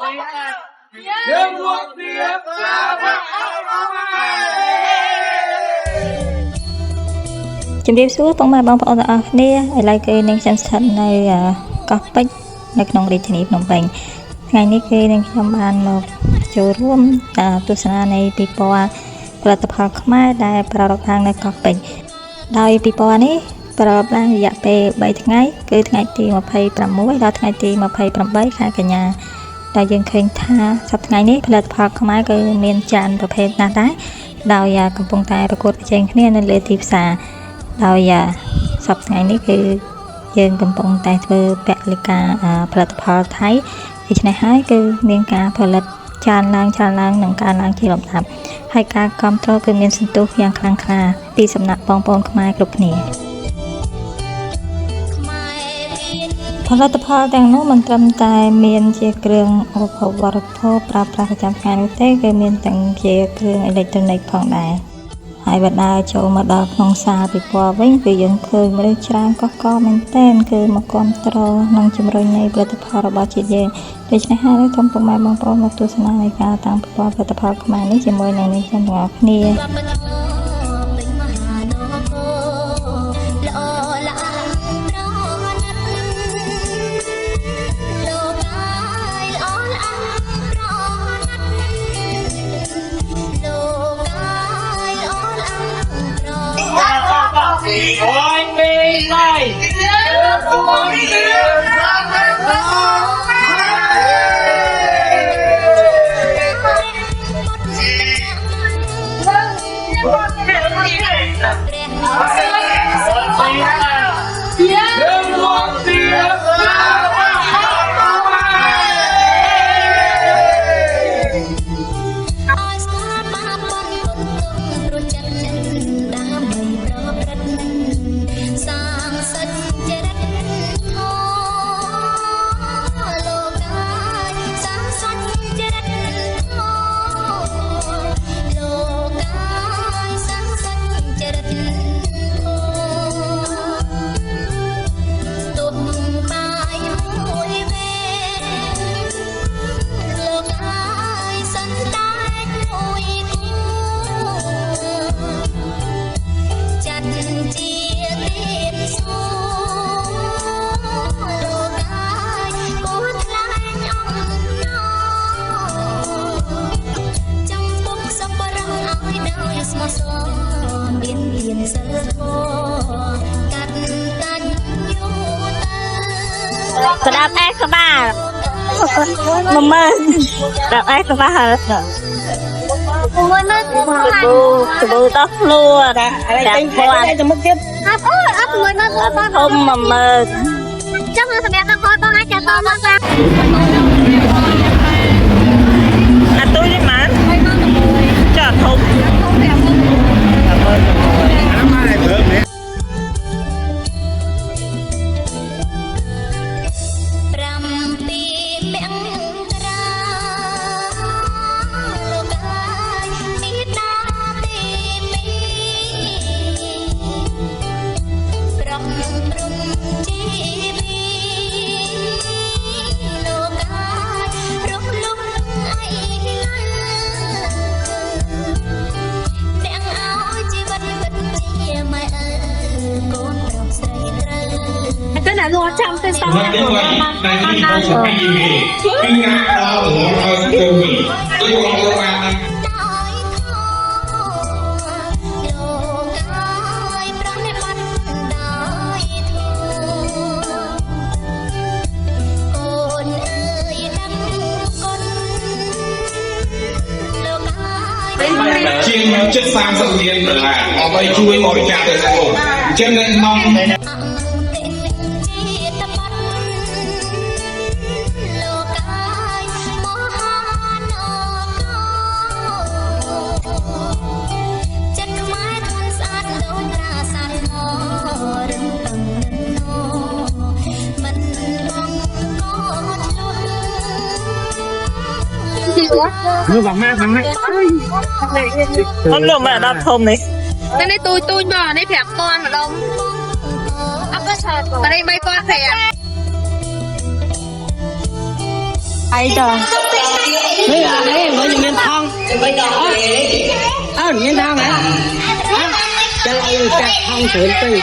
ជំរាបសួរបងប្អូនទាំងអស់គ្នាឥឡូវគឺនឹងខ្ញុំស្ថិតនៅកោះពេជ្រនៅក្នុងរាជធានីភ្នំពេញថ្ងៃនេះគឺនឹងខ្ញុំបានមកចូលរួមទស្សនានៃពិព័រណ៍ផលិតផលខ្មែរដែលប្រារព្ធឡើងនៅកោះពេជ្រដោយពិព័រណ៍នេះប្រារព្ធឡើងរយៈពេល3ថ្ងៃគឺថ្ងៃទី26ដល់ថ្ងៃទី28ខែកញ្ញាដែលយើងឃើញថាសប្តាហ៍ថ្ងៃនេះផលិតផលខ្មែរគឺមានច្រើនប្រភេទណាស់ដែរដោយកំពុងតែប្រកួតប្រជែងគ្នានៅលើទីផ្សារដោយសប្តាហ៍ថ្ងៃនេះគឺយើងកំពុងតែធ្វើពលិកាផលិតផលថៃដូច្នេះហើយគឺមានការផលិតច្រើនឡើងនិងកើនឡើងជាលំដាប់ហើយការគ្រប់គ្រងគឺមានសន្ទុះយ៉ាងខ្លាំងក្លាពីសំណាក់បងប្អូនខ្មែរគ្រប់គ្នាផលិតផលទាំងនោះមិនត្រឹមតែមានជាគ្រឿងឧបភោគបរិភោគប្រើប្រាស់ប្រចាំថ្ងៃនោះទេគឺមានទាំងជាគ្រឿងអេឡិចត្រូនិកផងដែរហើយបើដើរចូលមកដល់ក្នុងសាលពិព័រណ៍វិញគឺយើងឃើញមនុស្សច្រើនកកមែនទែនគឺមកគាំទ្រនិងជំរុញនៃផលិតផលរបស់ជាតិយើងដូច្នេះហើយសូមពុកម៉ែបងប្អូនមកទស្សនានៃការតាំងពិព័រណ៍ផលិតផលខ្មែរនេះជាមួយនឹងអ្នកទាំងអស់គ្នាÔi mê này Đạp ác các bà mầm mơ đạp ác các bà hả bù tóc luôn đạp khoan không mầm mơ chắc là thằng em đang coi con ai chả to lắm ra tôi đi mà chả không luôn trong cái sau này của con nào rồi cái ngã đau ở từ mình tôi còn cơ quan chiên chất sang sông điên là ở đây chui ngồi chặt từ sang cổ cho nên mong Nó vàng ma vàng này con lùm mà đập thùng này cái này tôi bò này phẹp con mà đâu ở đây mấy con phẹp ai trời bây giờ đấy có những miếng thong miếng thong hả cho lại chặt thong sườn tùy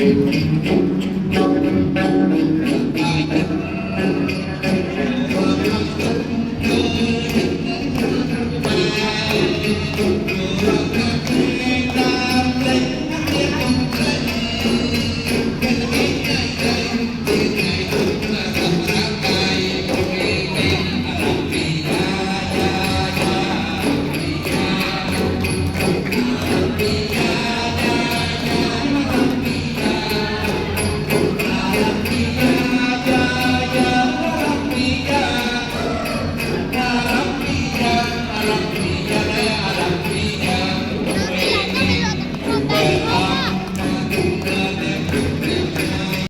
Hãy subscribe cho kênh Ghiền Mì Gõ để không bỏ lỡ